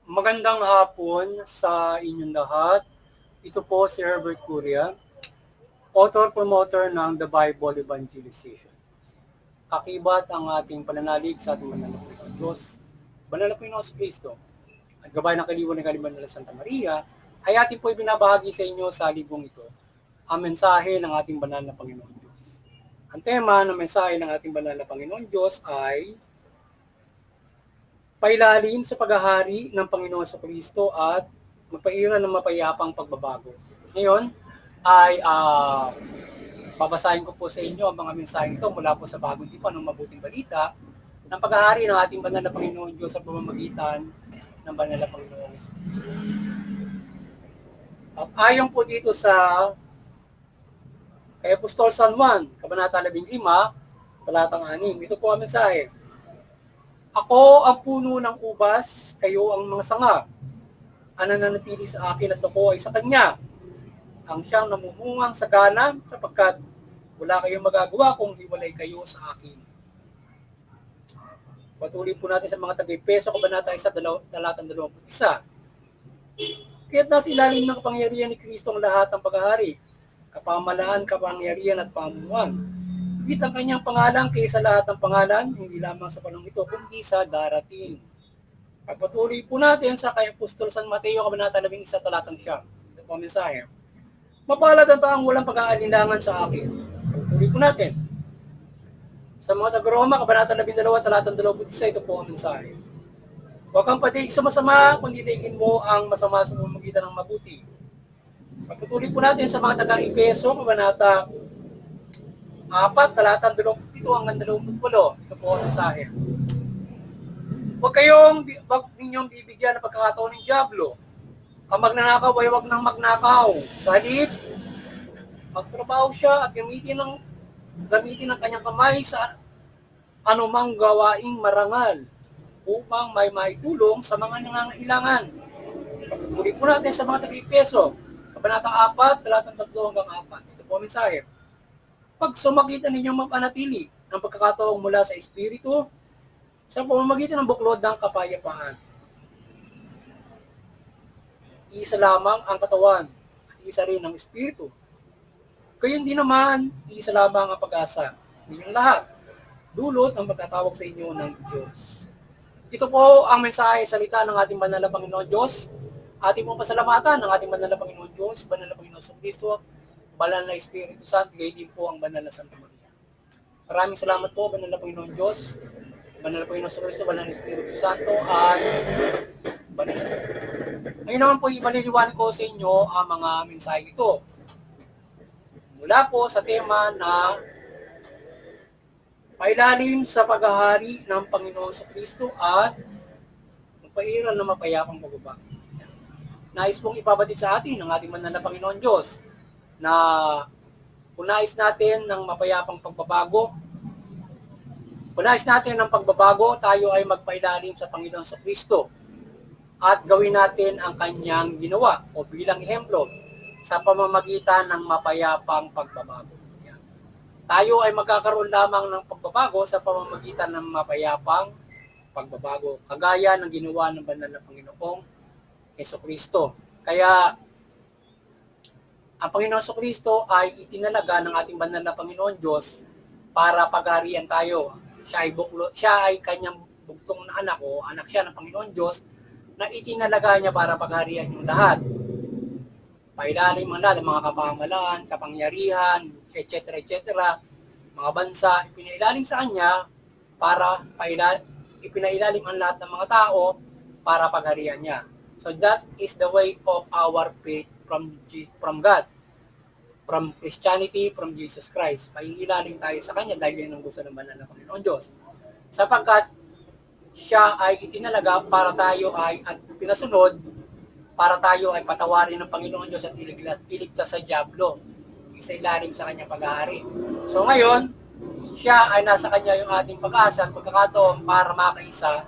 Magandang hapon sa inyong lahat. Ito po si Herbert Curia, author-promoter ng The Bible Evangelization. Kakibat ang ating pananalig sa ating banal na Panginoon Diyos, banal na Panginoon Kristo, at gabay ng kaliwan ng kaliban ng Santa Maria, ay ating po ibinabahagi sa inyo sa libong ito, ang mensahe ng ating banal na Panginoon Diyos. Ang tema ng mensahe ng ating banal na Panginoon Diyos ay pailalim sa paghahari ng Panginoon sa Kristo at magpairan ng mapayapang pagbabago. Ngayon ay babasahin ko po sa inyo ang mga mensahe ito mula po sa Bagong Tipan ng Mabuting Balita ng paghahari ng ating banal na Panginoon Diyos sa pamamagitan ng banal na Panginoong Kristo. At ayon po dito sa kay Apostol San Juan, Kabanata 15, talatang 6, ito po ang mensahe. Ako ang puno ng ubas, kayo ang mga sanga. Ang nananatili sa akin at ako ay sa kanya. Ang siyang namumungang sagana sapagkat wala kayong magagawa kung hiwalay kayo sa akin. Patuloy po natin sa mga taga-Efeso, Kabanata 1, talatang 21. Kaya't nasa ilalim ng kapangyarihan ni Kristo ang lahat ng paghahari, kapamalaan, kapangyarihan at pamunuan. Higit ang kanyang pangalan kaysa lahat ng pangalan, hindi lamang sa panahon ito, kundi sa darating. Pagpatuloy po natin sa kay Apostol San Mateo, Kabanata 11, talatang 9. Ito po ang mensahe. Mapalad ang taong walang pag-aalinlangan sa akin. Pagpatuloy po natin. Sa mga taga-Roma, Kabanata 12, talatang 26, ito po ang mensahe. Huwag kang padig sa masama, kundi daigin mo ang masama sa pamamagitan ng mabuti. Pagpatuloy po natin sa mga taga-Efeso, Kabanata 4, talatang 27 hanggang 28. Ito po ang mensahe. Huwag ninyong bibigyan ng pagkakataon ng dyablo. Ang magnanakaw ay huwag nang magnakaw. Sa halip, magtrabaho siya at gamitin ang kanyang kamay sa anumang gawaing marangal upang may maitulong sa mga nangangailangan. Pagpatuloy po natin sa mga taga-Efeso, Kabanata 4, talatang 3 hanggang 4. Ito po ang mensahe. Pag sumakitan ninyong mapanatili ng pagkakataong mula sa Espiritu sa pamamagitan ng buklod ng kapayapaan. Isa lamang ang katawan at isa rin ang Espiritu. Gayon din naman, isa lamang ang pag-asa. Ninyong lahat, dulot ang pagkatawag sa inyo ng Diyos. Ito po ang mensahe salita ng ating banal na Panginoon Diyos. Ating pong pasalamatan ng ating banal na Panginoon Diyos, banal na Panginoon sa Kristo, banal na Espiritu Santo, gayon din po ang banal na Santa Maria. Maraming salamat po, banal na Panginoon Diyos, banal na Panginoon sa Kristo, banal na Espiritu Santo, at banal na Santa Maria. Ngayon naman po, ibaliliwanag ko sa inyo ang mga mensahe ito. Mula po sa tema na pailalim sa paghahari ng Panginoon sa Kristo at magpairal na mapayapang pagbabago. Nais pong ipabatid sa atin ng ating banal na Panginoon Diyos na kung nais natin ng mapayapang pagbabago, kung nais natin ng pagbabago, tayo ay magpailalim sa Panginoon sa Kristo at gawin natin ang kanyang ginawa o bilang ehemplo sa pamamagitan ng mapayapang pagbabago. Yan. Tayo ay magkakaroon lamang ng pagbabago sa pamamagitan ng mapayapang pagbabago, kagaya ng ginawa ng banal na Panginoong Jesucristo. Kaya ang Panginoon Jesucristo ay itinalaga ng ating banal na Panginoon Diyos para pagharian tayo. Siya ay kanyang bugtong na anak o anak siya ng Panginoon Diyos na itinalaga niya para pagharian yung lahat. Pailalim ang lahat, mga kapamalaan, kapangyarihan, etc., mga bansa, ipinailalim sa kanya para ipinailalim ang lahat ng mga tao para pagharian niya. So that is the way of our faith from God, from Christianity, from Jesus Christ. Paiilalim tayo sa kanya dahil yan ang gusto ng banal na Panginoon Diyos. Sapagkat siya ay itinalaga para tayo ay at pinasunod para tayo ay patawarin ng Panginoon Diyos at iligtas sa dyablo. Isa ilalim sa kanyang paghahari. So ngayon, siya ay nasa kanya yung ating pag-asa at pagkakataon para makaisa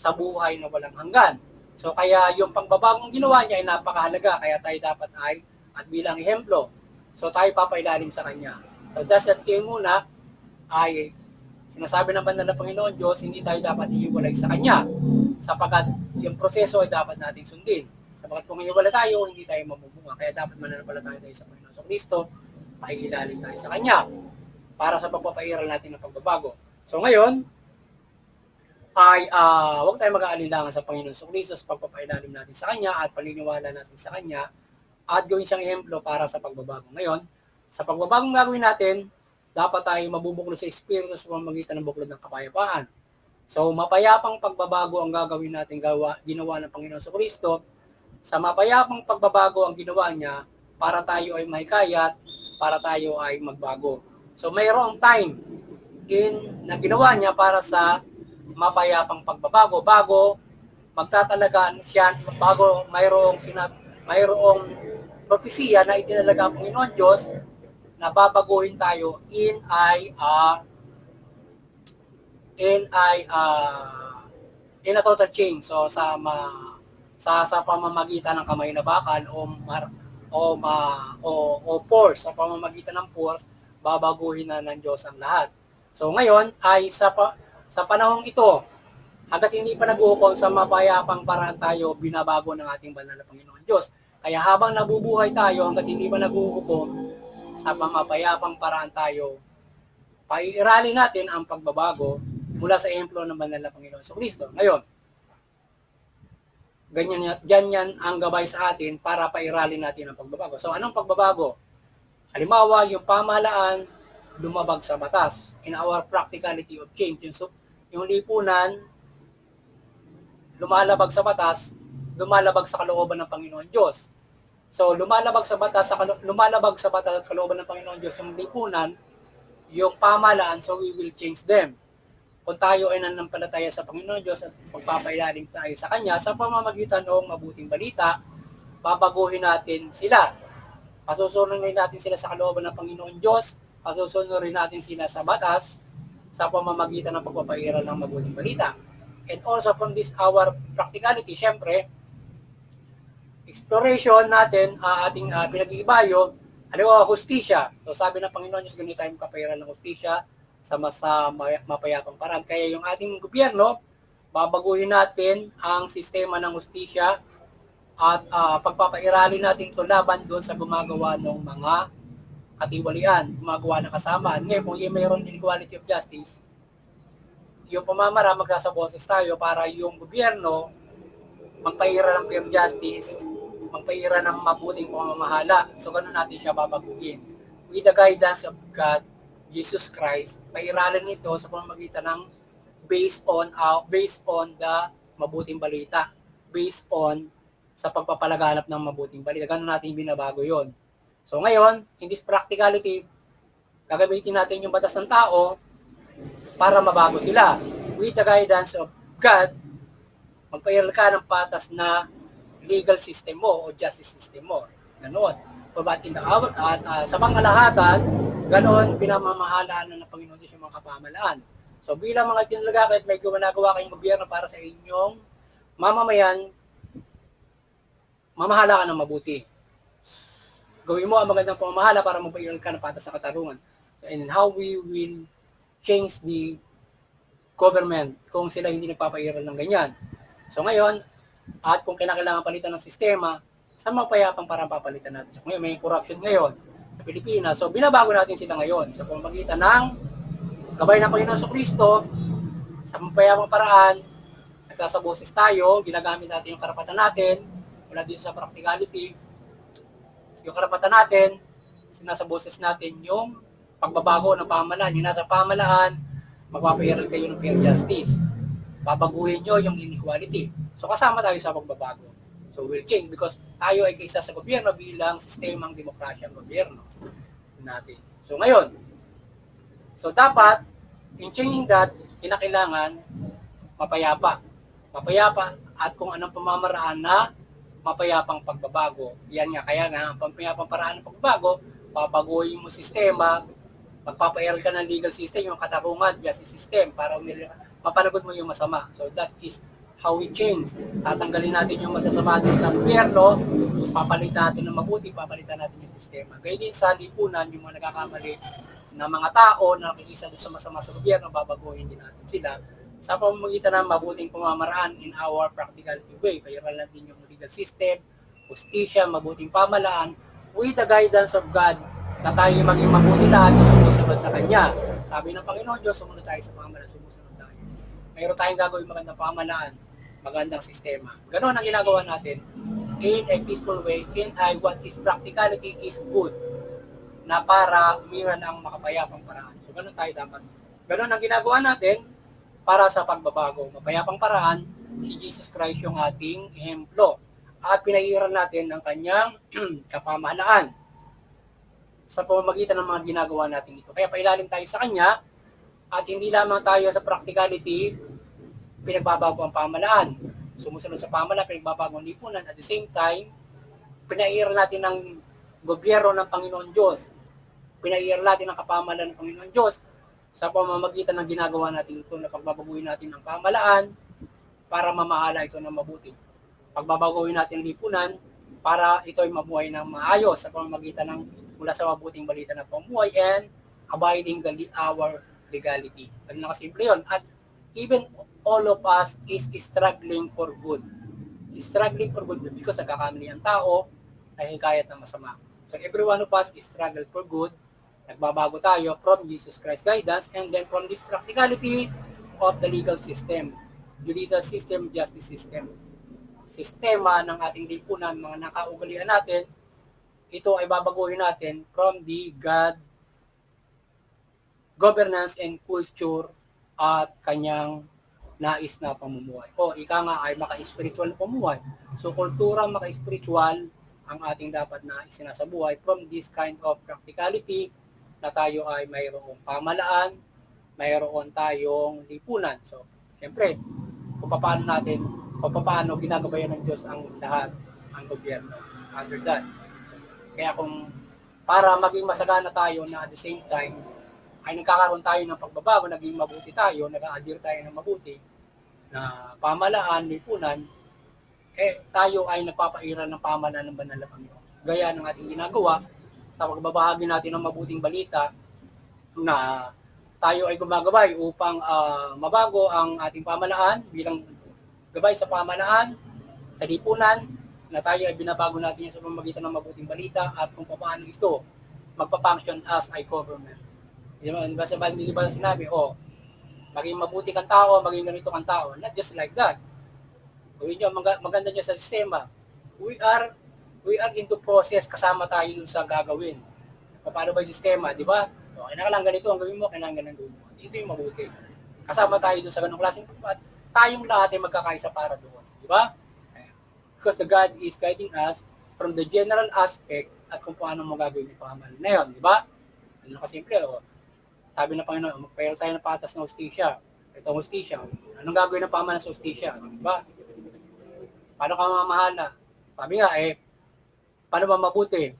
sa buhay na walang hanggan. So kaya yung pagbabagong ginawa niya ay napakahalaga, kaya tayo dapat ay at bilang ehemplo. So tayo papailalim sa kanya. So that's the thing muna ay Sinasabi ng banal na Panginoon Diyos, hindi tayo dapat iiwalay sa Kanya, sapagkat yung proseso ay dapat nating sundin. Sapagkat kung iiwalay tayo, hindi tayo mabumunga. Kaya dapat mananampalataya tayo sa Panginoon Kristo, pakikilalim tayo sa Kanya, para sa pagpapairal natin ng pagbabago. So ngayon, ay huwag tayo mag-aalinlangan sa Panginoon Kristo sa pagpapailalim natin sa Kanya at paniniwala natin sa Kanya at gawin siyang ehemplo para sa pagbabago. Ngayon, sa pagbabagong gagawin natin, dapat tayo mabubuklod sa Espiritu sa pamamagitan ng buklod ng kapayapaan. So, mapayapang pagbabago ang gagawin natin ginawa ng Panginoon Kristo. Sa mapayapang pagbabago ang ginawa niya para tayo ay mahikayat, para tayo ay magbago. So, mayroong time na ginawa niya para sa mapayapang pagbabago bago magtatalaga siya, bago mayroong propesiya na itinalaga ang Panginoon Diyos na babaguhin tayo in a total change. So sa pamamagitan ng kamay na bakal o force, sa pamamagitan ng force, babaguhin na ng Diyos ang lahat. So ngayon ay sa panahong ito, hanggat hindi pa nag-uukom sa mapayapang paraan tayo, binabago ng ating banal na Panginoon Diyos. Kaya habang nabubuhay tayo, hanggat hindi pa nag-uukom sa mapayapang paraan tayo, paiiralin natin ang pagbabago mula sa ehemplo ng banal na Panginoon Kristo. Ngayon, ganyan ang gabay sa atin para pairalin natin ang pagbabago. So, anong pagbabago? Halimbawa, yung pamahalaan lumabag sa batas. In our practicality of change, yung lipunan lumalabag sa batas, lumalabag sa kalooban ng Panginoon Diyos. So, lumalabag sa batas at kalooban ng Panginoon Diyos yung lipunan, yung pamahalaan, so we will change them. Kung tayo ay nanampalataya sa Panginoon Diyos at magpapailalim tayo sa Kanya, sa pamamagitan ng mabuting balita, babaguhin natin sila. Pasusunurin natin sila sa kalooban ng Panginoon Diyos, pasusunurin natin sila sa batas, sa pamamagitan ng pagpapairal ng mabuting balita. And also from this our practicality, syempre, exploration natin, ating pinag-iibayo, hustisya. So sabi ng Panginoon Diyos, ganito tayo makapairal ng hustisya sa mapayapang paraan. Kaya yung ating gobyerno, babaguhin natin ang sistema ng hustisya at pagpapairalin natin ito laban doon sa gumagawa ng mga katiwalian, gumagawa ng kasamaan. Ngayon, kung yung mayroon inequality of justice, yung pamamara, magsasaboses tayo para yung gobyerno magpaira ng fair justice, magpaira ng mabuting pamamahala. So, ganun natin siya babaguhin. With the guidance of God, Jesus Christ, pairalin ito sa pamamagitan ng based on the mabuting balita, based on sa pagpapalaganap ng mabuting balita. Ganun natin binabago yon. So, ngayon, in this practicality, gagamitin natin yung batas ng tao para mabago sila. With the guidance of God, magpairal ka ng patas na legal system mo o justice system mo. Ganon. But in the hour, sa pangalahatan, ganon pinamamahalaan ng Panginoon Diyos yung mga kapamahalaan. So bilang mga itinalaga, kahit may ginagawa kayong gobyerno para sa inyong mamamayan, mamahala ka ng mabuti. Gawin mo ang magandang pamamahala para magpairal ka ng patas sa katarungan. So, and how we will change the government kung sila hindi nagpapairal ng ganyan. So ngayon, at kung kailangan palitan ng sistema, sa mapayapang parang papalitan natin. So ngayon, may corruption ngayon sa Pilipinas. So binabago natin sila ngayon sa pamamagitan ng gabay ng Panginoon Kristo, sa mapayapang paraan, nagsasaboses tayo, ginagamit natin yung karapatan natin, wala dito sa practicality, yung karapatan natin, sinasaboses natin yung pagbabago ng pamahalaan. Yung nasa pamahalaan, magpapairal kayo ng fair justice. Babaguhin nyo yung inequality. So kasama tayo sa pagbabago. So we'll change because tayo ay kaisa sa gobyerno bilang sistemang demokrasya ang gobyerno natin. So ngayon, so dapat, in changing that, kinakailangan mapayapa. Mapayapa at kung anong pamamaraan na mapayapang pagbabago. Yan nga, kaya nga, ang mapayapang paraan ng pagbabago, papaguhin mo sistema, magpapairal ka ng legal system, yung katarungan, justice system, para mapanagot mo yung masama. So that is how we change. Tatanggalin natin yung masasama din sa gobyerno, papalitan natin ng mabuti, papalitan natin yung sistema. Gaya din sa lipunan, yung mga nagkakamali, na mga tao na nakikisa sa masama sa gobyerno, babaguhin din natin sila sa pamamagitan ng mabuting pamamaraan in our practicality way. Payaran natin yung legal system, justisya, mabuting pamalaan, with the guidance of God na tayo maging mabuti lahat na sumusunod sa Kanya. Sabi ng Panginoon Diyos, sumunod tayo sa pamalaan, sumusunod tayo. Mayroon tayong gagawin magandang pamalaan, magandang sistema. Ganon ang ginagawa natin in a peaceful way, in a what is practicality is good, na para umiran ang makapayapang paraan. So, ganon tayo dapat. Ganon ang ginagawa natin para sa pagbabago. Mapayapang paraan, si Jesus Christ yung ating ehemplo. At pinairan natin ng kanyang kapamahalaan sa pamamagitan ng mga ginagawa natin ito. Kaya pailalim tayo sa kanya at hindi lamang tayo sa practicality pinagbabago ang pamahalaan. Sumusunod sa pamahalaan, pinagbabago ang lipunan. At the same time, pinairan natin ng gobyerno ng Panginoon Diyos. Pinairan natin ang kapamahalaan ng Panginoon Diyos sa pamamagitan ng ginagawa natin ito na pagbabaguhin natin ang pamahalaan para mamahala ito ng mabuti. Pagbabaguhin natin ang lipunan para ito ay mabuhay ng maayos sa pamamagitan ng mula sa mabuting balita ng pamuhay and abiding our legality. Ganun na kasimple yun. At even all of us is struggling for good. Struggling for good because nagkakamali ang tao ay hikayat ng masama. So every one of us is struggle for good. Nagbabago tayo from Jesus Christ guidance and then from this practicality of the legal system, judicial system, justice system. Sistema ng ating lipunan, mga nakaugalian natin, ito ay babaguhin natin from the God governance and culture at kanyang nais na pamumuhay. O ika nga ay maka-spiritual na pamumuhay. So kultura maka-spiritual ang ating dapat na isinasabuhay from this kind of practicality na tayo ay mayroong pamalaan, mayroon tayong lipunan. So, siyempre, kung paano ginagabayan ng Diyos ang lahat, ang gobyerno, under that. So, kaya kung para maging masagana tayo na at the same time, ay nagkakaroon tayo ng pagbabago, naging mabuti tayo, nag-a-adhere tayo ng mabuti, na pamalaan, lipunan, tayo ay nagpapairan ng pamalaan ng banal na Panginoon. Gaya ng ating ginagawa, sa pagbabahagi natin ng mabuting balita na tayo ay gumagabay upang mabago ang ating pamalaan bilang gabay sa pamalaan, sa lipunan, na tayo ay binabago natin sa pamamagitan ng mabuting balita at kung paano ito magpa-function as a government. Di ba sinabi, maging mabuti kang tao, maging ganito kang tao. Not just like that. Gawin nyo, maganda nyo sa sistema. We are into process, kasama tayo dun sa gagawin. Paano ba yung sistema, di ba? Kailangan ganito ang gawin mo, kailangan ganito mo. Ito yung mabuti. Kasama tayo dun sa ganung klaseng pagpat, tayong lahat ay magkakaisa para doon. Di ba? Because the God is guiding us from the general aspect at kung paano mo gagawin yung pamahalaan na yun. Di ba? Ano kasimple, sabi ng Panginoon, magpahirap tayo ng patas na hustisya. Ito hustisya. Anong gagawin ng pamahalaan sa hustisya? Di ba? Paano ka mamahala? Sabi nga, paano ba mabuti?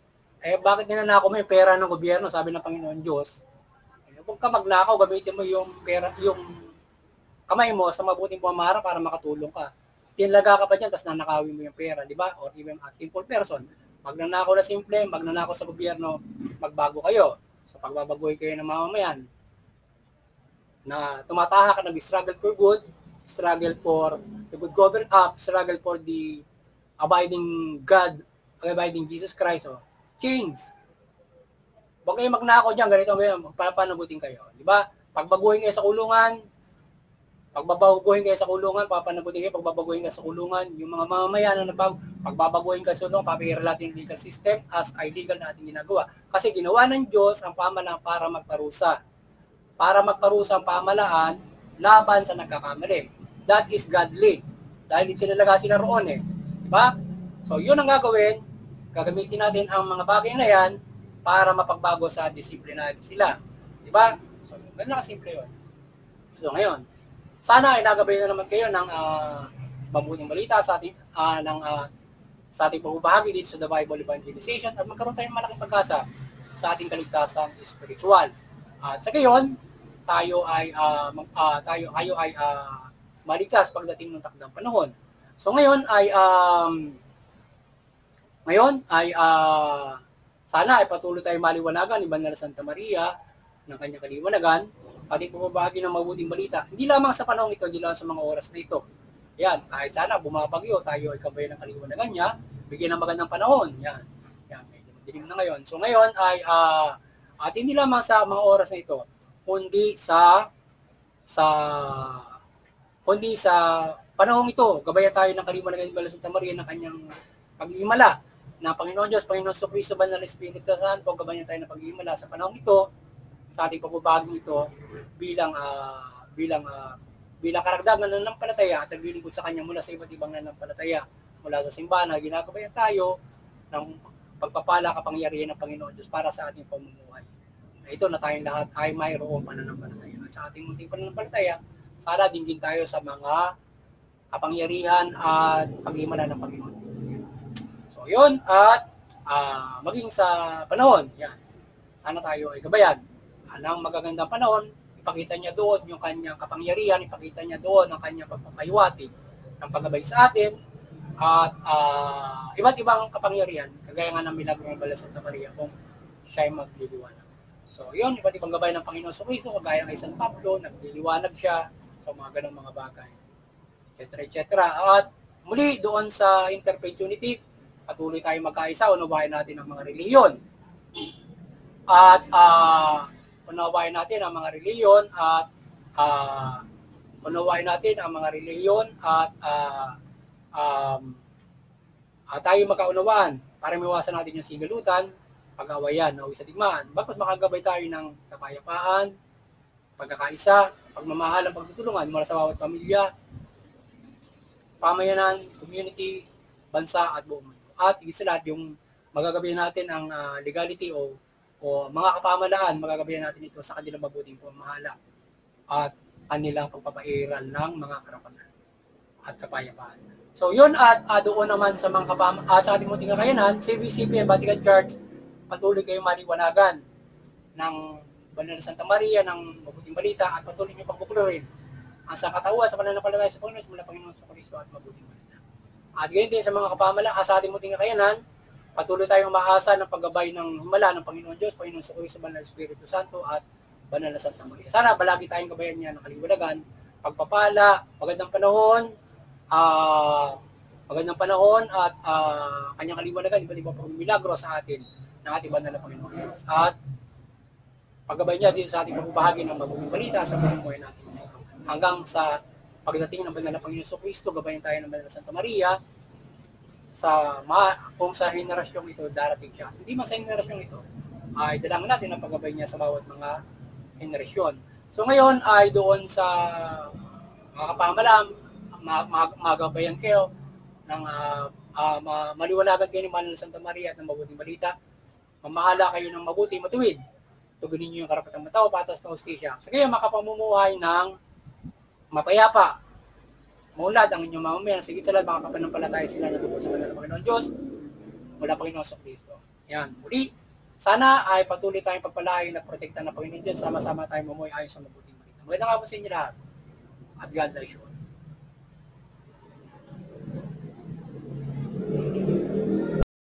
Bakit ninanako mo yung pera ng gobyerno? Sabi ng Panginoon Diyos. Huwag ka magnakaw, gamitin mo yung pera, yung kamay mo sa mabuting pamamara para makatulong ka. Tinlaga ka pa dyan, tapos nanakawin mo yung pera, di ba? Or even a simple person. Magnanakaw na simple, magnanakaw sa gobyerno, magbago kayo. So pagbabagoy kayo ng mamamayan na tumataha ka, nag-struggle for good, struggle for the good government, struggle for the abiding God, abiding Jesus Christ, change. Huwag kayo magnakaw dyan, ganito, papanagutin kayo. Di ba? Pagbaguhin kayo sa kulungan, papanagutin kayo, pagbabaguhin kayo sa kulungan, yung mga mamamayan na pagbabaguhin kayo sa kulungan, papahiralatin yung legal system as illegal na ating ginagawa. Kasi ginawa ng Diyos ang pamalaan para magparusa. Para magparusa ang pamalaan laban sa nagkakamali. That is godly. Dahil itinalaga sila roon Diba? So, yun ang gagawin. Gagamitin natin ang mga bagay na yan para mapagbago sa disiplina sila. Diba? So, ganun na kasimple yun. So, ngayon, sana ay nagabay na naman kayo ng mabuting balita sa ating sa ating pagbabahagi dito sa The Bible Evangelization at magkaroon tayong malaking pag-asa sa ating kaligtasan spiritual. At sa gayon, tayo ay maligtas pagdating ng takdang panahon. So ngayon ay sana ay patuloy tayong maliwanagan ni Banal na Santa Maria ng kanyang kaliwanagan, ating pumabahagi ng mabuting balita, hindi lamang sa panahong ito, hindi lang sa mga oras na ito. Yan, kahit sana bumabagyo, tayo ay kabayan ng kaliwanagan niya, bigyan ng magandang panahon. Yan, medyo madilim na ngayon. So ngayon ay, at hindi lamang sa mga oras na ito, kundi sa panahong ito, gabayan tayo ng kaliwanagan ni Santa Maria ng kanyang pag-iimala na Panginoon Diyos, Panginoon Kristo, Banal na Espiritu Santo, gabayan tayo ng pag-iimala sa panahong ito, sa ating pagbabagong ito bilang karagdagan ng nanampalataya at naglilingkod sa Kanya mula sa iba't ibang nanampalataya, mula sa simbahan na ginagabayan tayo ng pagpapala kapangyarihan ng Panginoon Diyos para sa ating pamumuhay. Na ito na tayong lahat ay mayroong pananampalataya. At sa ating munting pananampalataya, sana dinggin tayo sa mga kapangyarihan at pag-iimala ng Panginoon Diyos. So yun, at maging sa panahon, yan, sana tayo ay gabayan ng magagandang panahon, ipakita niya doon yung kanyang kapangyarihan, ipakita niya doon ang kanyang pagpapayuwati ng paggabay sa atin, at iba't ibang kapangyarihan, kagaya nga ng milagro ng Banal Santa Maria kung siya ay magliliwanag. So yun, iba't ibang gabay ng Panginoon sa Kristo, kagaya kay San Pablo, nagliliwanag siya sa mga ganong mga bagay, etc. At muli doon sa Interfaith Unity, patuloy tayong magkaisa, unawain natin ang mga relihiyon. At unawain natin ang mga relihiyon at tayo magkaunawaan para miwasan natin yung sigalutan, pag-awayan, o isa digmaan. Bakit makagabay tayo ng kapayapaan, pagkakaisa, pagmamahal, ang pagtutulungan mula sa bawat pamilya, pamayanan, community, bansa at buong mundo. At higit sa lahat, yung magagabayan natin ang legality o mga kapamalaan, magagabayan natin ito sa kanilang mabuting pamamahala at kanilang pagpapairal ng mga karapatan at kapayapaan. So yun, at doon naman sa mga sa ating munting kakayanan, CVCP and Vatican Church, patuloy kayong maliwanagan ng Banal na Santa Maria, ng mabuting balita, at patuloy nyo pagbuklarin ang sakatawa sa pananampalataya sa Panginoon, mula Panginoon sa Kristo at mabuting balita. At gayon din sa mga kapamalaan, sa ating munting kakayanan, patuloy tayong maasa ng paggabay ng himala ng Panginoon Diyos, Panginoon sa Kristo, Banal na Espiritu Santo, at Banal na Santa Maria. Sana balagi tayong gabayan niya ng kaliwanagan, pagpapala, magandang panahon at kanyang kaliwanagan, iba't ibang pagmimilagro sa atin ng ating banal na Panginoon Diyos. At paggabay niya din sa ating pagbabahagi ng mabuting balita sa buong buhay natin. Hanggang sa pagdating ng Banal na Panginoon sa Kristo, gabayan tayo ng Banal na Santa Maria, kung sa henerasyong ito darating siya. Hindi man sa henerasyong ito, ay dalangin natin ang paggabay niya sa bawat mga henerasyon. So ngayon ay doon sa mga kapamalam, magabayan kayo ng maliwanagan kayo ni Banal na Santa Maria at ng mabuting balita. Mamahala kayo ng mabuti, matuwid. Tugunin niyo yung karapatang matao, patas na hustisya. Sa kayo makapamumuhay ng mapayapa, maulad ang inyong mamamayan, sigit sa lahat, makakapanampalataya sila na dugo sa Banal na Panginoon Diyos, mula Panginoon sa Kristo. Yan, muli, sana ay patuloy tayong pagpalain at protekta ng Panginoon Diyos, sama-sama tayong mamuhay ayon sa mabuting balita. Magandang hapon sa inyo lahat, at God bless you.